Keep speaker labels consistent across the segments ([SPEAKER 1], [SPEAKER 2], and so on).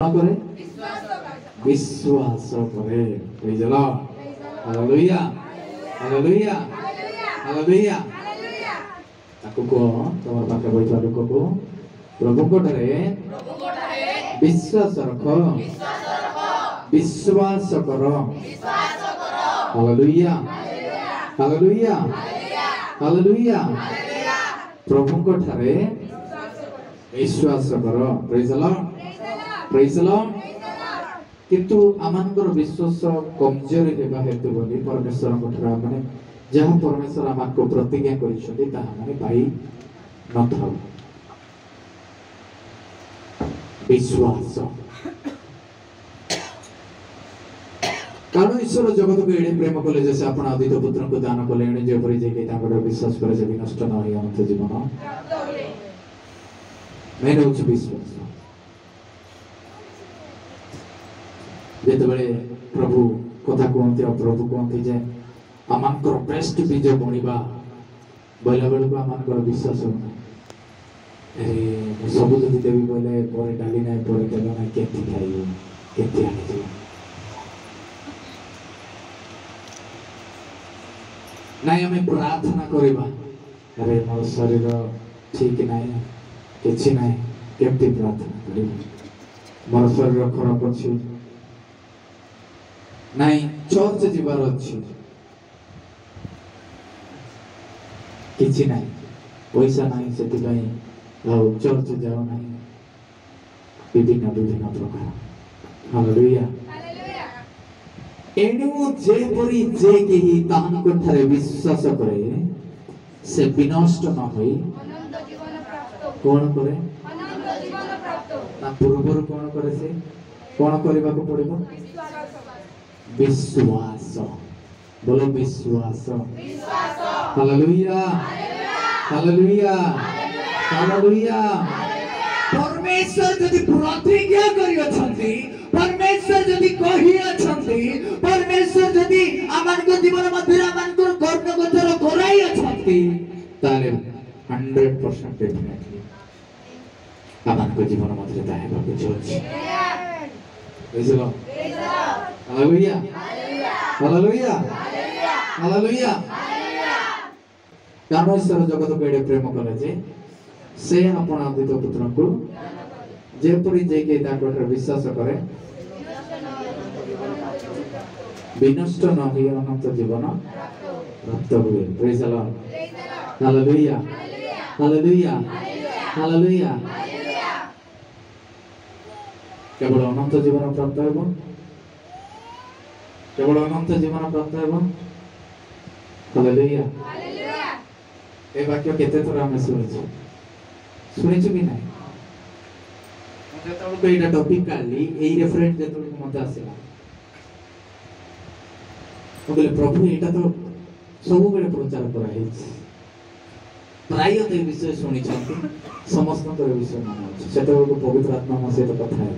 [SPEAKER 1] करे विश्वास करे praise the Lord hallelujah hallelujah hallelujah ताको को तमर पाखे बैठा लोक को प्रभु को डरे विश्वास रखो विश्वास करो हालेलुया हालेलुया हालेलुया प्रभु को ठरे विश्वास करो praise the Lord praise the Lord किंतु आमानकर विश्वास कमजोर हेबा हेतु बोली परमेश्वर कोठरा माने जहां परमेश्वर आमानको प्रतिज्ञा करिसथि ताहा माने पाई न थाउ विश्वास कारण ईश्वर जगत को एडे प्रेम कले जैसे आपण अद्वित पुत्र को दान कले एने जे परि जे के ताकर विश्वास करे जे नष्ट न होई अनंत जीवन मैंने उच्च विश्वास जेतबेले प्रभु कथा कहते और प्रभु कहते जे आमानकर बेस्ट बीज बुणिबा बोला बेलू आमानकर विश्वास होना अरे सब जदि देवी बोले पर डाली ना पर तेल ना केति खाइयो केति आनी नाइ हमें प्रार्थना करिबा अरे मोर शरीर ठीक नाही किछि नाही केति प्रार्थना करिबा मोर शरीर खराब अछि नहीं चर्च जीवार अच्छी किछि नहीं पैसा नहीं सेति पई आउ चर्च जाओ नहीं विभिन्न विभिन्न प्रकार हालेलुया हालेलुया एनु जे परि जे केही ताहन कोठारे विश्वास करे से विनष्ट न होई अनंत जीवन प्राप्त कोन करे अनंत जीवन प्राप्त ता पूर्वरु कोन करे से कोन करबा को पड़िबो विश्वास बोलो विश्वास हालेलुया हालेलुया हालेलुया परमेश्वर यदि प्रतिज्ञा करि अछंती परमेश्वर यदि कहि अछंती परमेश्वर यदि आमानक जीवन मध्य आमानक कर्म गोचर कराई अछंती ताले 100% डेफिनेटली आमानक जीवन मध्य ताहेबा को जोछि बुझलो हालेलुया हालेलुया हालेलुया परमेश्वर जगत को एडे प्रेम कले जे से अपन अद्वित पुत्र को जे परि जे के ताकर विश्वास करे विनष्ट न होई अनंत जीवन प्राप्त हुए praise the Lord hallelujah hallelujah hallelujah केवल अनंत जीवन प्राप्त हेबो केवल अनंत जीवन प्राप्त हेबो हालेलुया हालेलुया ए वाक्य केते थोर हम सुनिछु कि नाही जेतबे एटा टॉपिक काली एई रेफरेंस जेतबे मते आसीला ओबले प्रभु एटा तो सब बेले प्रचार करा हेछि प्राय ते विषय सुनि छथि समस्त तो विषय माने अछि सेतबे को पवित्र आत्मा म से तो कथा है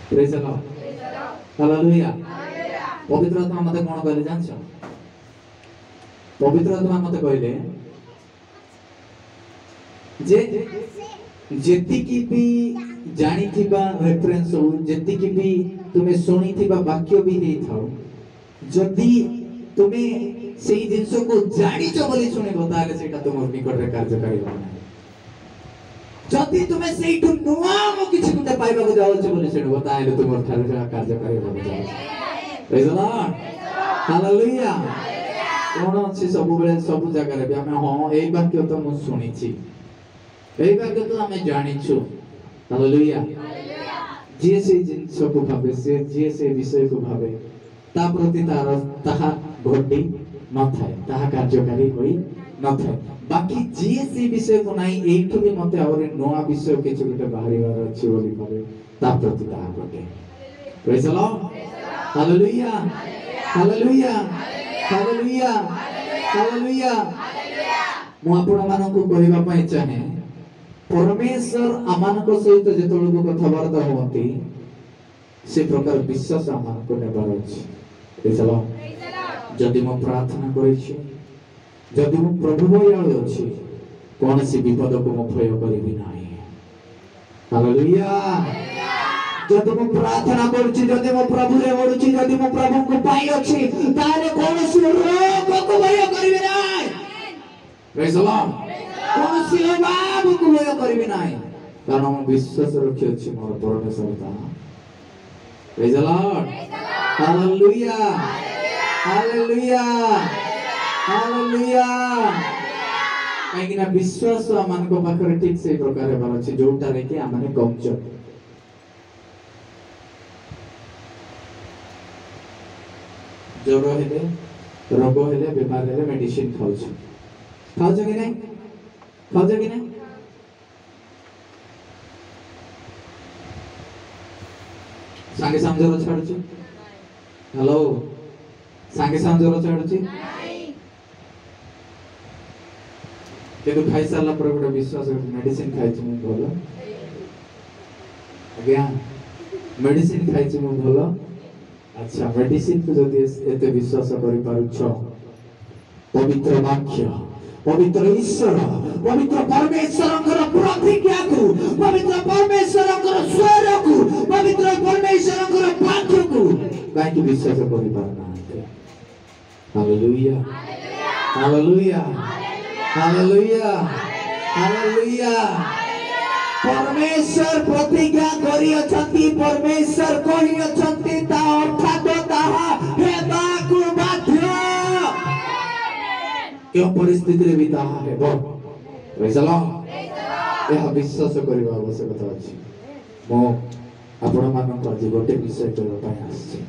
[SPEAKER 1] प्रेज द लॉर्ड हालेलुया पवित्र आत्मा मते कोन कहले जानछो पवित्र आत्मा मते कहले जे जेति की भी जानी थिबा रेफरेंस हो जेति की भी तुमे सुनी थिबा वाक्य भी दे थाओ जदि तुमे सेही जिंसो को जानी छ बोली सुने बताले सेटा तुम निकट रे कार्यकारी होना जदि तुमे सेही टु नुआ मो किछि कुते पाइबा को जाउ छ बोली सेटा बताले तुम ठारे कार्यकारी होना जाउ प्रेज द लॉर्ड हालेलुया कोन अछि सब बेले सब जगह रे हमें हां एई वाक्य तो मु सुनी छी एई वाक्य तो हमें जानि छु हालेलुया हालेलुया जे से जिंसो को भाबे से जे से विषय को भाबे ता प्रति तार ताहा घटी न थाए ताहा कार्यकारी होई न थाए बाकी जे से विषय को नाही एठु भी मते और नोआ विषय के गुटे बाहरीवार अछि बोली भाबे ता प्रति ताहा घटे praise the Lord hallelujah hallelujah hallelujah hallelujah मु आपण मानको कहबा पई चाहे परमेश्वर आमानको सहित जेतोलको कथावार्ता होती से प्रकार विश्वास आमानको नेबार अछि प्रेज द लॉर्ड जदि मु प्रार्थना करै छी जदि मु प्रभु भयाळु अछि कौन सी विपद को मु भय करिबि नाही हालेलुया जदि मु प्रार्थना करूची जदि मु प्रभु रे ओडुची जदि मु प्रभु को पाई अछि ताले कोनोसी रोग को भय करिवे नाही प्रेज द लॉर्ड कोनोसी अभाव को भय करिवे नाही कारण मु विश्वास रखि अछि मोर परमेश्वर ता praise the Lord hallelujah hallelujah hallelujah काई ना विश्वास मान को पाखरे ठीक से प्रकार बार अछि जोटा रे कि आमाने कमजोर ज्वर हेले रोग हेले बीमार हेले मेडिसिन खाउछ कि नहीं सांगे साम ज्वर छाडुची हेलो सांगे साम ज्वर छाडुची नहीं केदो खाइ साला पर गोटे विश्वास मेडिसिन खाइछ मु भलो आज्ञा मेडिसिन खाइछ मु भलो अच्छा मेडिसिन को जदि एते विश्वास करि पारुछ पवित्र वाक्य पवित्र ईश्वर पवित्र परमेश्वरଙ୍କର प्रतिज्ञाକୁ पवित्र परमेश्वरଙ୍କର स्वरକୁ पवित्र परमेश्वरଙ୍କର वाक्यକୁ काहे विश्वास करि पारना हालेलुया हालेलुया हालेलुया हालेलुया परमेश्वर प्रतिज्ञा करि अछंती परमेश्वर कहि अछंती ता अर्थात ताहा हेबाकु बाध्य क्यों परिस्थिति रे भी ताहा हेबो प्रेज द लॉर्ड यह विश्वास करिवा आवश्यकता अछि मो आपण मानक आज गोटे विषय करबा पय आछि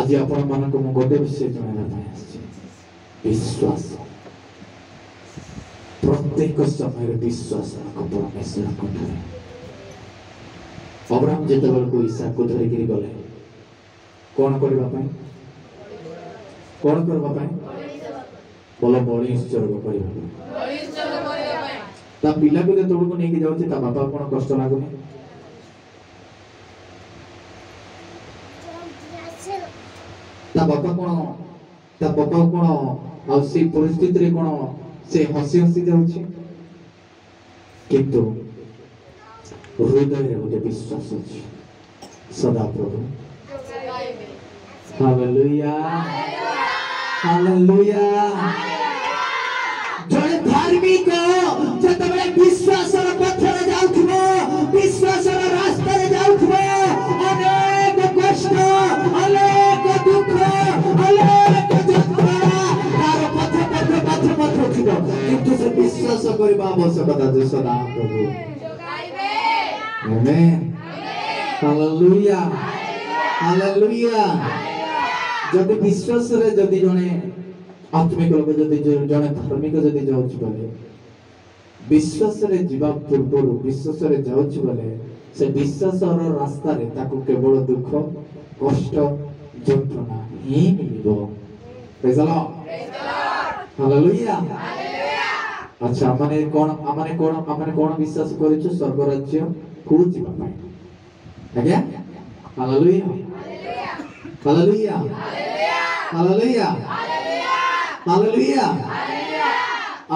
[SPEAKER 1] आज आपण मानक मो गोटे विषय जणाइबा पय आछि विश्वास प्रत्येक समय विश्वास रख परमेश्वर को अब्राहम जेतेबेल को ईसा को धरि गिरी गले कोन करबा पय कोन करबा पय बोलो बड़ी ईश्वर को करबा पय ता पिला को जेतेबेल को नेकी जाउछि ता बापा कोन कष्ट लागुनी ता बापा कोन आ से परिस्थिति रे कोन से हसी हसी जाउछि किंतु हृदय रे गोटे विश्वास अछि सदा प्रभु हालेलुया हालेलुया जड़े धार्मिक जतबे विश्वास र पथरे जाउथबो विश्वास र रास्ता रे जाउथबो अनेक कष्ट अनेक दुख अनेक जंत्रणा तार पथ थिबो किंतु से विश्वास करबा आवश्यकता जे सदा प्रभु आमेन हालेलुया हालेलुया जदि विश्वास रे जदि जने आत्मिक लोक जदि जने धार्मिक जदि जाउछ बोले विश्वास रे जीवा पूर्व विश्वास रे जाउछ बोले से विश्वास रो रास्ता रे ताको केवल दुख कष्ट जंत्रणा ही मिलिबो प्रेज द लॉर्ड हालेलुया अच्छा माने कोन विश्वास करिछु स्वर्ग राज्य को जीवा पाए आज्ञा हालेलुया हालेलुया हालेलुया हालेलुया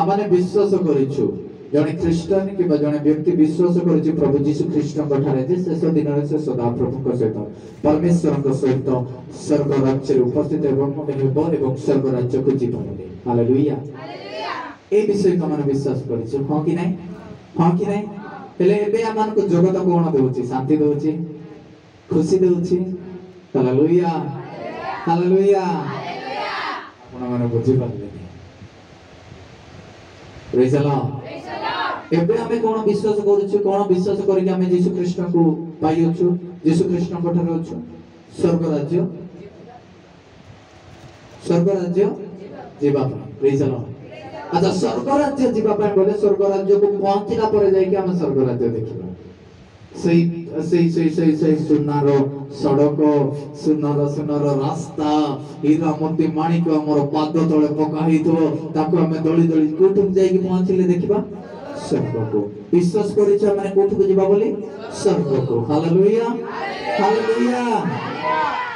[SPEAKER 1] आमाने विश्वास करिछु जने ख्रिस्टान कि जने व्यक्ति विश्वास करिछु प्रभु यीशु ख्रिस्ट ठारे जे शेष दिन रे से सदा प्रभु को सहित परमेश्वर को सहित स्वर्ग राज्य रे उपस्थित एवं स्वर्ग राज्य को जीवन दे हालेलुया ए विषय को मन विश्वास करिछु हां कि नहीं हेले एबे आमान को जगत कोन देउची शांति देउची खुशी देउची हालेलुया हालेलुया आपण माने बुझि पाले प्रेज द लॉर्ड एबे हमें कोन विश्वास करूछु कोन विश्वास करि के हमें यीशु कृष्ण को पाइयोछु यीशु कृष्ण को ठारे होछु स्वर्ग राज्य जीवा प्रेज द लॉर्ड अच्छा स्वर्ग राज्य जीवा पाए बोले स्वर्ग राज्य को पहुंचला पर जाय के हम स्वर्ग राज्य देखिबा सही सुनार सड़क सुनार रास्ता हीरा मोती माणिक हमर पाद तळे पका हितो ताको हमें दळी दळी कोठु जाय के पहुंचले देखिबा स्वर्ग को विश्वास करिछ माने कोठु को जीवा बोले स्वर्ग को हालेलुया हालेलुया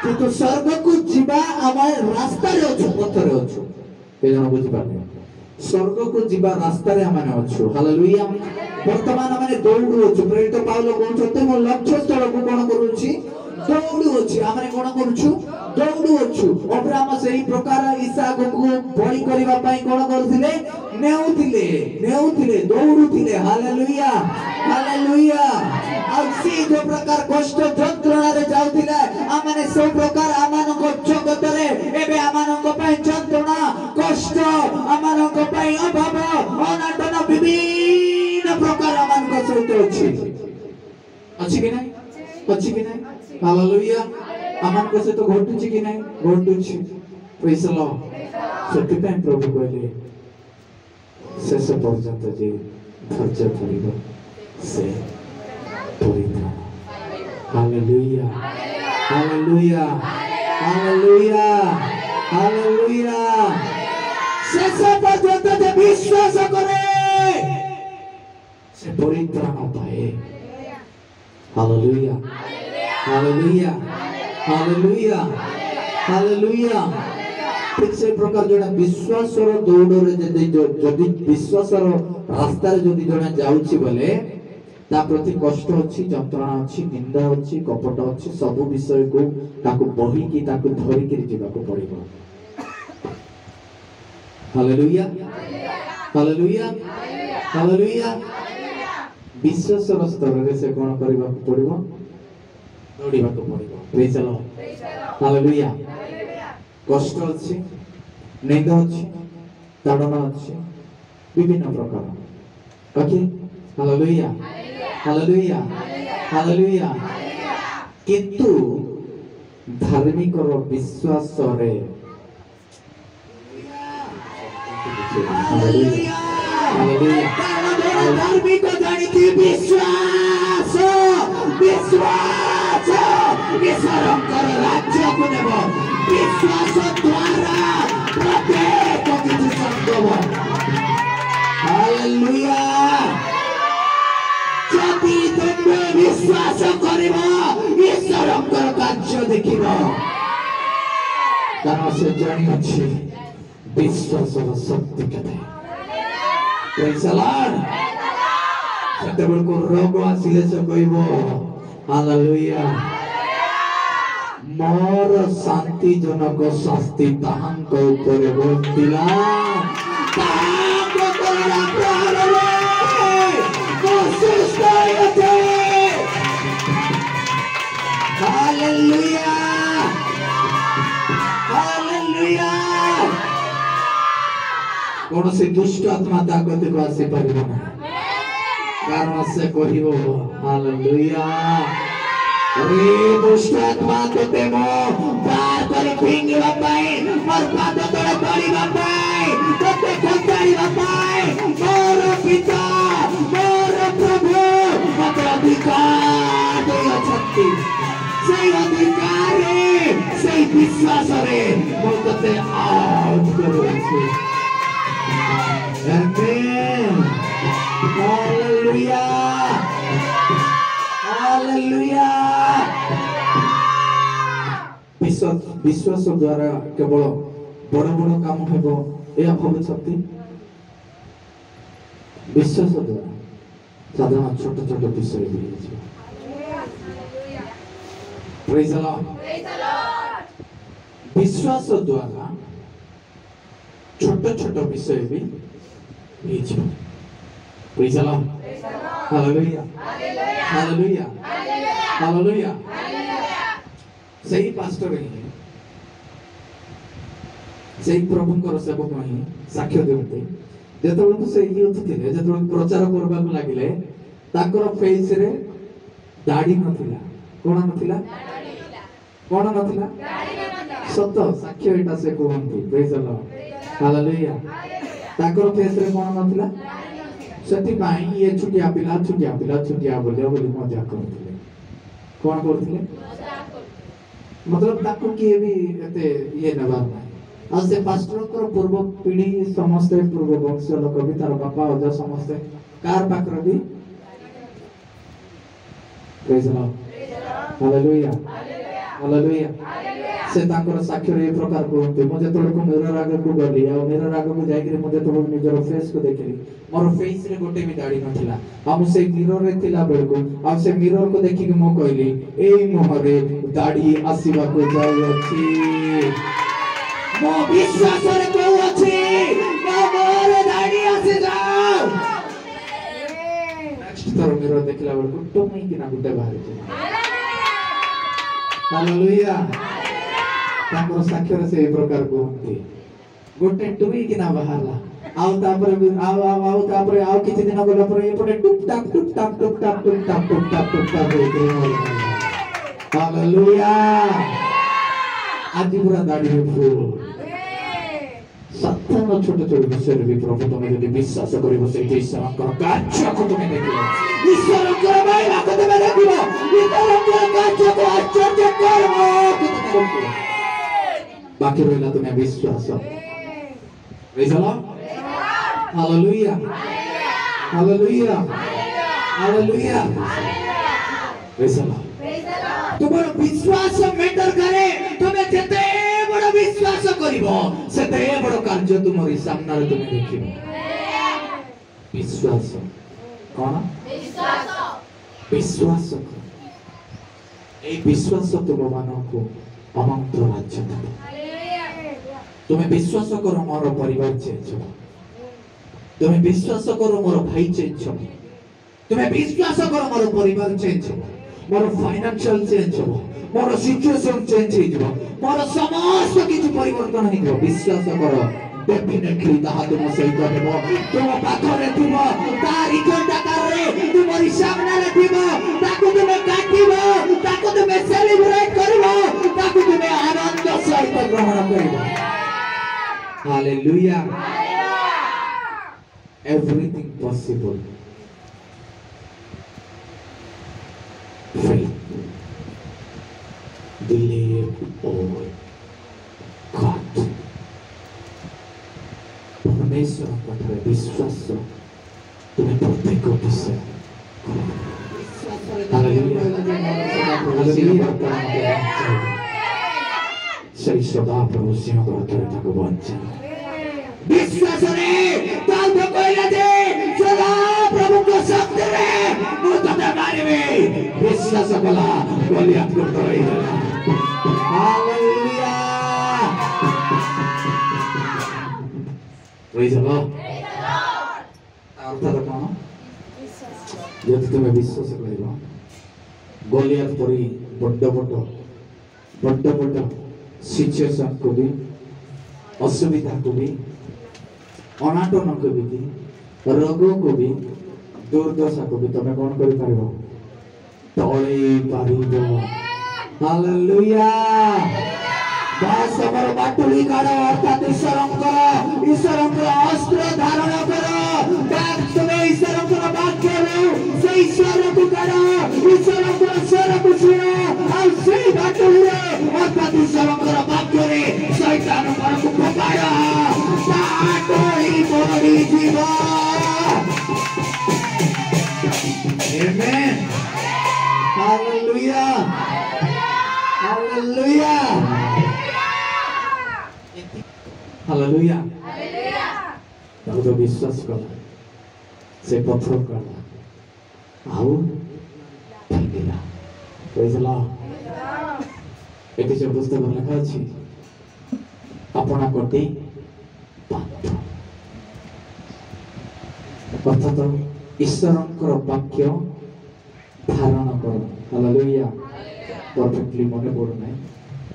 [SPEAKER 1] तो स्वर्ग को जीवा हमार रास्ता रे अछि पथ रे अछि के जण बुझि पाले स्वर्ग को जीवा रास्ता रे आमे अछु हालेलुया वर्तमान आमे दौड़ू अछु प्रेरित पाउलो कहउछते मो लक्ष्य स्थल को कोन करूछि दौड़ू अछि आमे कोन करूछु दौड़ू अछु अब्राहम सेही प्रकार इसहाक को बलि करिवा पई कोन करथिले नेउथिले दौड़ुथिले हालेलुया हालेलुया आसी जो प्रकार कष्ट जंत्रणा रे जाउथिले आमाने सब प्रकार आमान को जगत रे एबे आमान को पई जंत्रणा कष्ट आमान को पई अभाव अनाटन विभिन्न प्रकार आमान को सहित अछि कि नहीं हालेलुया आमान को सहित घटुछि कि नहीं घटुछि प्रेज द लॉर्ड सत्य पे प्रभु कहले शेष पर्यंत जे धैर्य धरिबो से परित्राण हालेलुया हालेलुया हालेलुया हालेलुया शेष पर्यंत जे विश्वास करे से परित्राण पाए हालेलुया हालेलुया हालेलुया हालेलुया ठीक से प्रकार जोड़ा विश्वास रो दौड़ रे जदी विश्वास रो रास्ता रे जदी जोड़ा जाउची बोले ता प्रति कष्ट अछि जंत्रणा अछि निंदा अछि कपट अछि सब विषय को ताको बही की ताको धरि के जीवा को पड़िबो हालेलुया हालेलुया हालेलुया विश्वास रो स्तर रे से कोन करबा को पड़िबो दौड़ीबा को पड़िबो प्रेज द लॉर्ड हालेलुया कष्ट अछि निंदा अछि ताड़ना अछि विभिन्न प्रकार ओके हालेलुया हालेलुया हालेलुया किंतु धार्मिक रो विश्वास रे हालेलुया हालेलुया धार्मिक जानिति विश्वास विश्वास ईश्वरकर राज्य को नेब विश्वास द्वारा प्रत्येक किछि संभव हालेलुया जदि तुमे विश्वास करिबो ईश्वरकर कार्य देखिबो कारण से जानि अछि विश्वास रो शक्ति केते प्रेज द लॉर्ड सेतेबेल को रोग आसिले से कहबो हालेलुया मोर शांति जनक शास्ति ताहांक ऊपर बर्तिला ताहांक करुणा प्राणरे सुस्त होते हालेलुया हालेलुया कौन से दुष्ट आत्मा ताकत को आसी परिबो ना कारण से कहिबो हालेलुया रे दुष्ट आत्मा तो तेमो पार करी फिंगवा पाए मोर पाद तळे पड़ीबा पाए तते खंताड़ीबा पाए मोर पिता मोर प्रभु मते अधिकार दे अछंती सेई अधिकार रे सेई विश्वास रे मोर तते आउट करूछि आमेन हालेलुया हालेलुया विश्वास द्वारा केवल बड़ बड़ काम हेबो या भविष्यति विश्वास द्वारा साधारण छोट छोट विषय भी है प्रेज द लॉर्ड विश्वास द्वारा छोट छोट विषय भी है praise the Lord hallelujah hallelujah hallelujah सही पास्टर ही सही प्रभुଙ୍କର ସେବକ ହିଁ ସାକ୍ଷ୍ୟ ଦିଅନ୍ତି ଯେତେବେଳେ ସେ ୟୁଥ ଥିଲେ ଯେତେବେଳେ ପ୍ରଚାର କରିବାକୁ ଲାଗିଲେ ତାଙ୍କର ଫେସ୍ ରେ ଦାଢ଼ି ନଥିଲା କଣ ନଥିଲା କଣ ନଥିଲା ସତ ସାକ୍ଷ୍ୟ ଏଟା ସେ କୁହନ୍ତି ପ୍ରେଜ ଦ ଲର୍ଡ ହାଲେଲୁୟା ତାଙ୍କର ଫେସ୍ ରେ କଣ ନଥିଲା ସେଥିପାଇଁ ଇଏ ଛୁଟିଆ ପିଲା ବୋଲି ମଜା କରୁଥିଲେ କଣ କରୁଥିଲେ मतलब ताको किए भी एते ये नबार नाही आ से पास्टर को पूर्व पीढ़ी समस्त पूर्व वंश लोक भी तार बापा अजा समस्त कार पाकर भी praise the Lord hallelujah hallelujah से तांकर साक्षर ए प्रकार कहते मुझे तो को मिरर आगे को गली आ मिरर आगे को जाई के मुझे तो निजर फेस को देखली मोर फेस रे गोटे भी दाढ़ी नथिला आ मु से मिरर रे थिला बेल को आ से मिरर को देखि के मो कहली एई मोहरे दाढ़ी आसीबा को जाई अछि मो विश्वास रे कहू अछि मोर दाढ़ी आसी जाओ नेक्स्ट थर मिरर देखला बेल को टोमई कि ना गुटे बाहर हालेलुया तांकर साक्षर से ए प्रकार कहते गोटे टुई कि ना बाहरला आउ तापरे आउ तापरे आउ किछि दिन गला पर एपटे टुप टाप टुप टाप टुप टाप टुप टाप टुप टाप टुप टाप होते हालेलुया आज पूरा दाढ़ी में फूल सत्य न छोटे छोटे विषय भी प्रभु तुम्हें यदि विश्वास करिबो से ईश्वरकर कार्य को तुम्हें देखिबो ईश्वरकर महिमा को तुम्हें देखिबो ईश्वरकर कार्य को आश्चर्य करबो बाकी रहला तुम्हें विश्वास praise the Lord hallelujah hallelujah hallelujah praise the Lord तुम्हारा विश्वास मैटर करे तुम्हें जते बड़ विश्वास करिवो सेते बड़ कार्य तुमरी सामने रे तुमे देखिबो विश्वास कोन विश्वास ए विश्वास तुम मानको अनंत राज्य देबो तुम्हें विश्वास करो मोर परिवार चेंज हो तुम्हें विश्वास करो मोर भाई चेंज हो तुम्हें विश्वास करो मोर परिवार चेंज हो मोर फाइनेंशियल चेंज हो मोर सिचुएशन चेंज हो मोर समस्त किछ परिवर्तन हो विश्वास करो डेफिनेटली ताहा तुम सहित हेबो तुम पाखरे थिबो तार रिजल्ट आकारे तुमरी सामने रे थिबो ताकू तुमे काटिबो ताकू तुमे सेलिब्रेट करिबो ताकू तुमे आनंद सहित ग्रहण करिबो hallelujah everything possible faith believe all God परमेश्वर पाखरे विश्वास तुम्हें प्रत्येक विषय श्री सदा प्रभु सिंह ताको बंचा विश्वास रे ताल तो कहला जे सदा प्रभु को शक्ति रे मुत मारिबे विश्वास कला गोलियात करतो रहिला हालेलुया प्रेज द लॉर्ड अर्थ कोन यदि तुम विश्वास करिबो गोलियात परी बड्ड सिचुएशन को भी असुविधा को भी अनाटन को भी रोग को भी दुर्दशा को भी तुम कौन कर पारिबो तळे पारिबो हालेलुया बास हमर बाटुली काढ अर्थात ईश्वरंकर अस्त्र धारण करो बात तुम्हें ईश्वरंकर वाक्य रे से ईश्वर को काढ ईश्वरंकर स्वर को सुनो और से बाटुली रे अर्थात ईश्वरंकर वाक्य रे शैतान पर को पकाया ताटोई पड़ी जीवा आमेन हालेलुया हालेलुया हालेलुया दाऊद विश्वास कला से पत्थर कला आउ फिरला प्रेज द लॉर्ड एटी से पुस्तक लिखा अछि अपना कोटि पात्र अर्थात ईश्वरंकर वाक्य धारण कर हालेलुया परफेक्टली मने पड़ो नहीं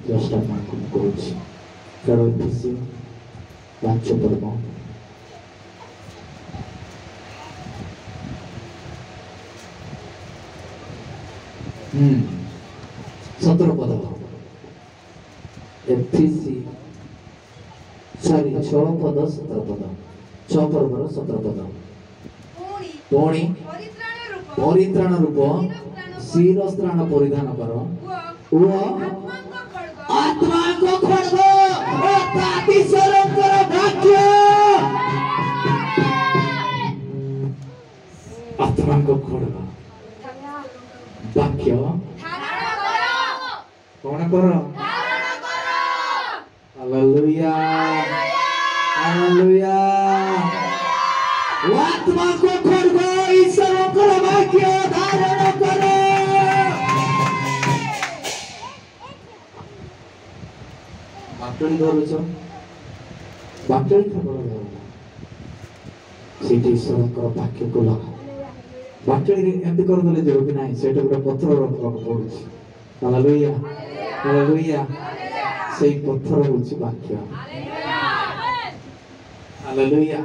[SPEAKER 1] जस्ट आपको कहूँ चलो इफिसी 5 पर्व सतर पद एफिसी सॉरी 6 पद 17 पद 6 पर्वर 17 पद पुणी परित्राण रूप शिरस्त्राण परिधान कर आत्मा को खड्ग अर्थात ईश्वरंकर वाक्य आत्मा को खड्ग वाक्य कौन कर ବାଟଳି ଧରୁଛ ବାଟଳି କେବଳ ଧର ସେଇଠି ଈଶ୍ୱରଙ୍କର ବାକ୍ୟକୁ ଲଗାଅ ବାଟଳିରେ ଏମିତି କରିଦେଲେ ଯିବ କି ନାହିଁ ସେଇଟା ଗୋଟେ ପଥର ରଖିବାକୁ ପଡୁଛି ହାଲେଲୁୟା ହାଲେଲୁୟା ସେଇ ପଥର ହେଉଛି ବାକ୍ୟ ହାଲେଲୁୟା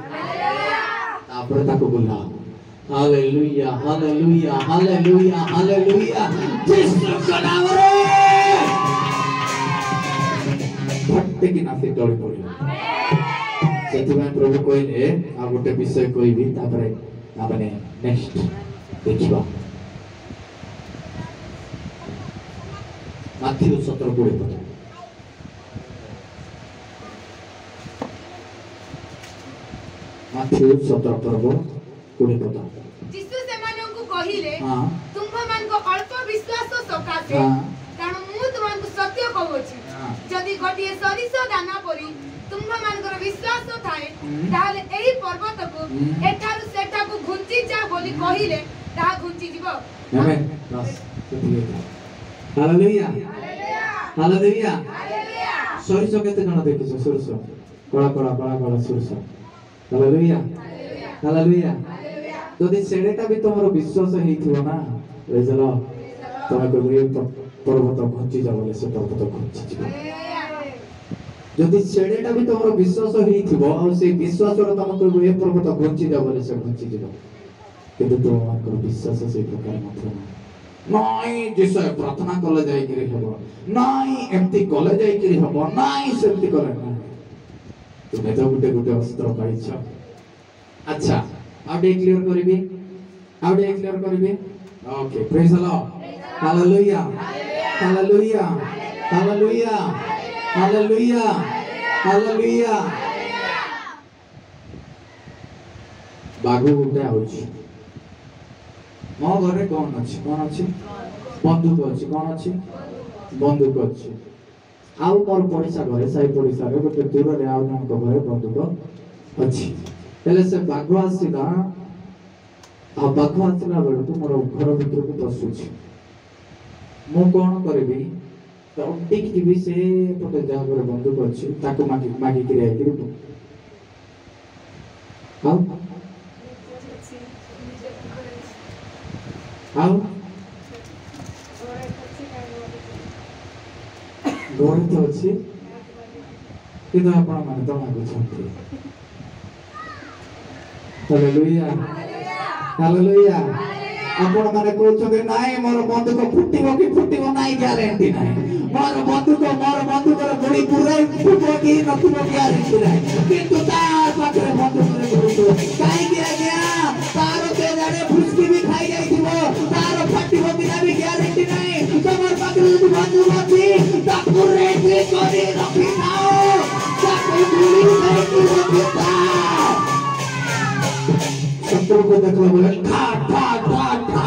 [SPEAKER 1] ତାପରେ ତାକୁ ବୁଲାଅ ହାଲେଲୁୟା ହାଲେଲୁୟା ହାଲେଲୁୟା ହାଲେଲୁୟା ଯୀଶୁଙ୍କ ନାମରେ ଫଟେ କି ନାସି ଟଳି ପଡ଼ିବ ସେଥିପାଇଁ ପ୍ରଭୁ କହିଲେ ଆଉ ଗୋଟେ ବିଷୟ କହିବି ତାପରେ ଆମେ ନେକ୍ସଟ ଦେଖିବା ମାଥିଉ 17:20 ପଦ ମାଥିଉ 17:20 ପଦ
[SPEAKER 2] ଯୀଶୁ ସେମାନଙ୍କୁ କହିଲେ ତୁମ୍ଭମାନଙ୍କ ଅଳ୍ପ ବିଶ୍ୱାସ ସକାଶେ କାରଣ ମୁଁ ତୁମମାନଙ୍କୁ ସତ୍ୟ କହୁଛି ଯଦି ଗୋଟିଏ ସରିଷ ଦାନା ପରି ତୁମ୍ଭମାନଙ୍କର ବିଶ୍ୱାସ ଥାଏ ତାହେଲେ ଏହି ପର୍ବତକୁ ଏଠାରୁ ସେଠାକୁ ଘୁଞ୍ଚି ଯା ବୋଲି କହିଲେ ତାହା ଘୁଞ୍ଚି ଯିବ
[SPEAKER 1] ଆମେନ୍ ହାଲେଲୁୟା ହାଲେଲୁୟା ସରିଷ କେତେ ଜଣ ଦେଖିଛ ସରିଷ କଳା କଳା କଳା କଳା ସରିଷ ହାଲେଲୁୟା ହାଲେଲୁୟା ଯଦି ସେଡେଟା ବି ତମର ବିଶ୍ୱାସ ହେଇଥିବ ନା ବୁଝିଲ ତମେ କହିବ ପର୍ବତ ଘୁଞ୍ଚି ଯାଅ ବୋଲି ସେ ପର୍ବତ ଘୁଞ୍ଚି ଯିବ ଯଦି ସେଡେଟା ବି ତମର ବିଶ୍ୱାସ ହେଇଥିବ ଆଉ ସେଇ ବିଶ୍ୱାସର ତମେ କହିବ ଏ ପର୍ବତ ଘୁଞ୍ଚି ଯାଅ ବୋଲି ସେ ଘୁଞ୍ଚି ଯିବ କିନ୍ତୁ ତୁମମାନଙ୍କର ବିଶ୍ୱାସ ସେଇ ପ୍ରକାର ମଧ୍ୟ ନାଇଁ ଯୀଶୁ ପ୍ରାର୍ଥନା କଲେ ଯାଇକିରି ହେବ ନାଇଁ ଏମିତି କଲେ ଯାଇକିରି ହେବ ନାଇଁ ସେମିତି କଲେ ନାହିଁ ତୁମେ ତ ଗୋଟେ ଗୋଟେ ଅସ୍ତ୍ର ପାଇଛ ଆଚ୍ଛା ଆଉ ଟିକେ କ୍ଲିୟର କରିବି okay praise the lord hallelujah hallelujah hallelujah hallelujah hallelujah ବାଘ ଗୋଟେ ଆଉଛି ମୋ ଘରେ କଣ ଅଛି ବନ୍ଧୁକ ଅଛି କଣ ଅଛି ବନ୍ଧୁକ ଅଛି ଆଉ ମୋର ପଡ଼ିଶା ଘରେ ସାହି ପଡ଼ିଶାରେ ଗୋଟେ ଦୂରରେ ଆଉ ଜଣଙ୍କ ଘରେ ବନ୍ଧୁକ ଅଛି ହେଲେ ସେ ବାଘ ଆସିଲା ଆଉ ବାଘ ଆସିଲା ବେଳକୁ ମୋର ଘର ଭିତରକୁ ପଶୁଛି ମୁଁ କଣ କରିବି ଅଟିକି ଯିବି ସେ ପଟେ ଯାହା ଘରେ ବନ୍ଧୁକ ଅଛି ତାକୁ ମାଗିକିରି ଆଇକିରି ଆଉ ଘରେ ତ ଅଛି କିନ୍ତୁ ଆପଣ ମାନେ ତ ମାଗୁଛନ୍ତି ହାଲେଲୁୟା ହାଲେଲୁୟା ଆପଣ ମାନେ କହୁଛନ୍ତି ନାଇଁ ମୋର ବନ୍ଧୁକ ଫୁଟିବ କି ଫୁଟିବ ନାହିଁ ଗ୍ୟାରେଣ୍ଟି ନାହିଁ ମୋର ବନ୍ଧୁକର ଗୁଳି ପୁରାଇଥିବ କି ନଥିବ ଗ୍ୟାରେଣ୍ଟି ନାହିଁ କିନ୍ତୁ ତା ପାଖରେ ବନ୍ଧୁକରେ ଗୁଳି କାହିଁକି ଆଜ୍ଞା ତାର କେଜାଣେ ଫୁସ୍କି ବି ଖାଇ ଯାଇଥିବ ତାର ଫାଟିବ କି ନା ବି ଗ୍ୟାରେଣ୍ଟି ନାହିଁ ତମର ପାଖରେ ଯଦି ବନ୍ଧୁକ ଅଛି ତାକୁ ରେଡି କରି ରଖିଥାଅ ତାକୁ ଗୁଳି ଦେଇକି ରଖିଥାଅ ଶତ୍ରୁକୁ ଦେଖିଲା ବେଳେ ଠା ଠା ଠା ଠା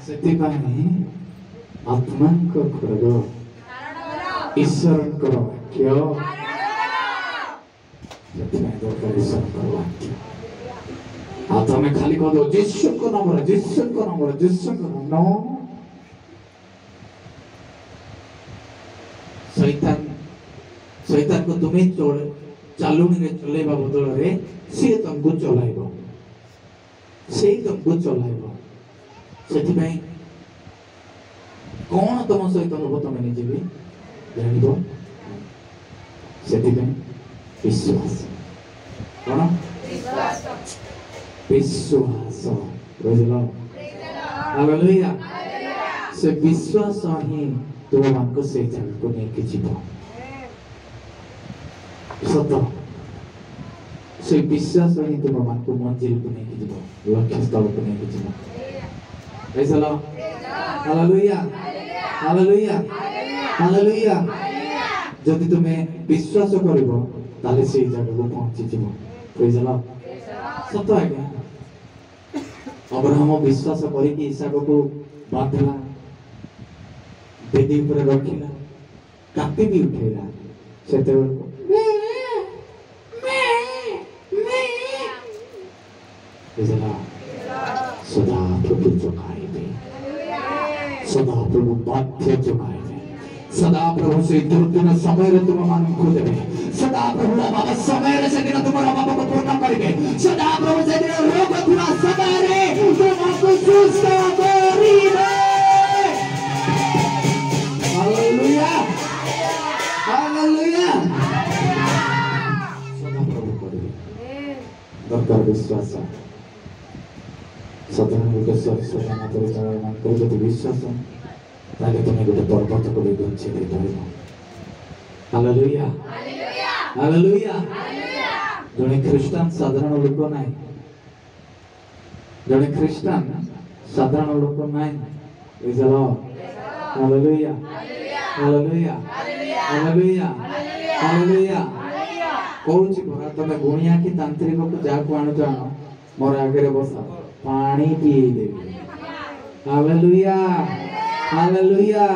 [SPEAKER 1] ସେଥିପାଇଁ ଆତ୍ମାଙ୍କ ଖଡ଼ଗ ଈଶ୍ୱରଙ୍କର ବାକ୍ୟ ସେଥିପାଇଁ ଦରକାର ଈଶ୍ୱରଙ୍କର ବାକ୍ୟ ଆଉ ତମେ ଖାଲି କହ ଯୀଶୁଙ୍କ ନାମରେ ଶୈତାନକୁ ତୁମେ ଚାଲୁଣିରେ ଚଲେଇବା ବଦଳରେ ସିଏ ତମକୁ ଚଲାଇବ ସେଥିପାଇଁ କଣ ତମ ସହିତ ହବ ତମେ ନିଜେ ବି ଜାଣିବ ସେଥିପାଇଁ ବିଶ୍ୱାସ କଣ ବିଶ୍ୱାସ ବୁଝିଲ ହାଲେଲୁୟା ସେ ବିଶ୍ୱାସ ହିଁ ତୁମମାନଙ୍କୁ ସେଇ ଜାଗାକୁ ନେଇକି ଯିବ ସତ ସେ ବିଶ୍ୱାସ ହିଁ ତୁମମାନଙ୍କୁ ମଞ୍ଜିଲକୁ ନେଇକି ଯିବ ଲକ୍ଷ୍ୟ ସ୍ଥଳକୁ ନେଇକି ଯିବ ହାଲେଲୁୟା ହାଲେଲୁୟା ହାଲେଲୁୟା ଯଦି ତୁମେ ବିଶ୍ୱାସ କରିବ ତାହେଲେ ସେଇ ଜାଗାକୁ ପହଞ୍ଚିଯିବ ପ୍ରେଜ୍ ଦ ଲର୍ଡ ସତ ଆଜ୍ଞା ଅବ୍ରାହମ ବିଶ୍ୱାସ କରିକି ଇସାକକୁ ବାନ୍ଧିଲା ବେଦୀ ଉପରେ ରଖିଲା କାଟି ବି ଉଠେଇଲା ସେତେବେଳକୁ ସଦା ପ୍ରଭୁ ଖାଇବେ सदा प्रभु बाध्य जोगाइबे सदा प्रभु से दुर्दिन समय रे तुम मान को देबे सदा प्रभु बाबा समय रे से दिन तुम बाबा को पूर्ण करिबे सदा प्रभु से दिन रोग पूरा समय रे तुमको सुस्थ करिबे हालेलुया हालेलुया सदा प्रभु करिबे दरकार विश्वास साधारण लोक सरिसर नाम परिचालन कर जदि विश्वास ताले तुम गोटे पर्वत को गंचे दे पारिबो हालेलुया हालेलुया जने ख्रिस्टान साधारण लोक नाही जने ख्रिस्टान साधारण लोक नाही praise the Lord hallelujah hallelujah hallelujah hallelujah coach भरा तमे गुणिया की तांत्रिक को जाको आनु जानो मोर आगे बसा पानी पिए दे हालेलुया हालेलुया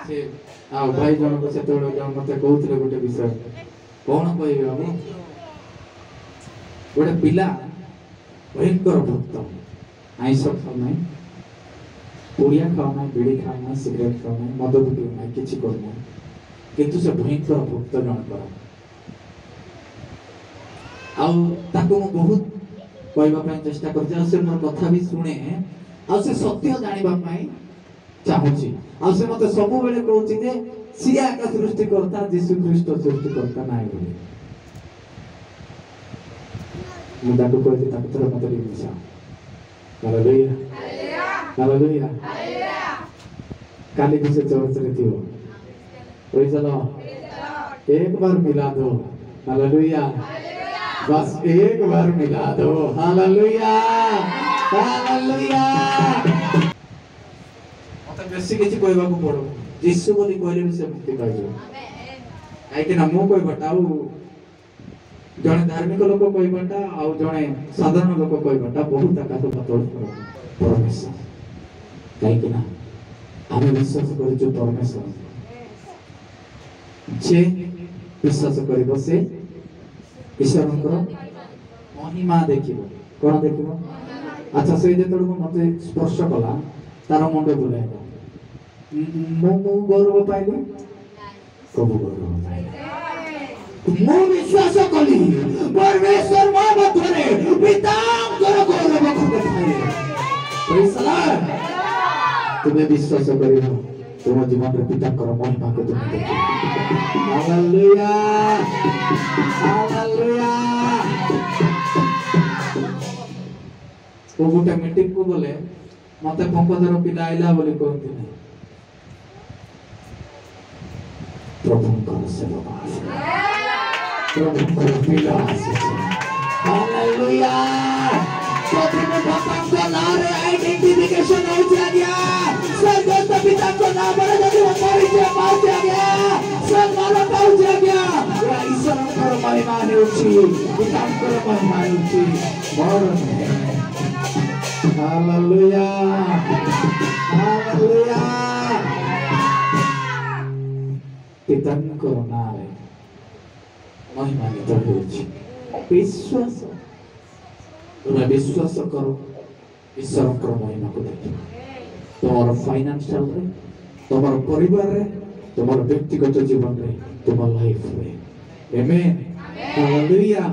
[SPEAKER 1] से आ भाई जन को से तोड़ जन मते कहउतले गोटे विषय कोन कहबे हम गोटे पिला भयंकर भक्त आइस खाऊ नहीं पुड़िया खाऊ नहीं बीड़ी खाऊ नहीं सिगरेट खाऊ नहीं मद पिऊ नहीं किछि कर नहीं किंतु से भयंकर भक्त जन कर आउ ताको मु बहुत कहबा पय चेष्टा करछ से मोर कथा भी सुने आ से सत्य जानिबा पय चाहूची आ से मते सब बेले कहउची जे सिया का सृष्टि करता यीशु ख्रीष्ट सृष्टि करता नाही बोली मु ताको कहते ताको तोरा मते दिसा हालेलुया हालेलुया हालेलुया काली भी से चर्च रे थियो प्रेज द लॉर्ड एक बार मिला दो हालेलुया बस एक बार मिला दो हालेलुया हालेलुया मते बेसी किछि कहबा को पड़ो यीशु बोली कहले भी से मुक्ति पाइबो काहे कि ना मु कहबटाउ जने धार्मिक लोक कहबटा आ जने साधारण लोक कहबटा बहुत आकाश पातळ परमेश्वर काहे कि ना हम विश्वास करू जो परमेश्वर जे विश्वास करिबो से ईश्वरଙ୍କର महिमा देखिबो कोन देखिबो अच्छा से जे तोड़ मते स्पर्श कला तार मुंड बुलाइबो मु गौरव पाइबो प्रभु गौरव पाइबो मु विश्वास कली परमेश्वर मा मथरे पिताଙ୍କର गौरव को देखाइबो प्रेज द लॉर्ड तुमे विश्वास करिबो तुम जीवन रे पिताଙ୍କର महिमा को तुम देखिबो हालेलुया हालेलुया को गोटे मीटिंग को बोले मते पंकजर पिला आइला बोली कहती नहीं प्रभुଙ୍କର सेवक प्रभुଙ୍କର पिला हालेलुया प्रभु भक्तଙ୍କ नारे आइडेंटिफिकेशन हो गया स्वर्गस्थ पिताଙ୍କ नामରେ ଯଦି ପରିଚୟ ପାଉଛି ଆଜ୍ଞା ସମ୍ମାନ ପାଉଛି ଆଜ୍ଞା ଈଶ୍ୱରଙ୍କର महिमा ହେଉଛି ପିତାଙ୍କର महिमा ହେଉଛି ମୋର हालेलुया हालेलुया पिताଙ୍କର ନାମରେ महिमानित ହେଉଛି विश्वास तुम विश्वास करो ईश्वरଙ୍କର महिमा को देखिबो तोर फाइनेंशियल रे तोर परिवार रे तोर व्यक्तिगत जीवन रे तोर लाइफ रे आमेन हालेलुया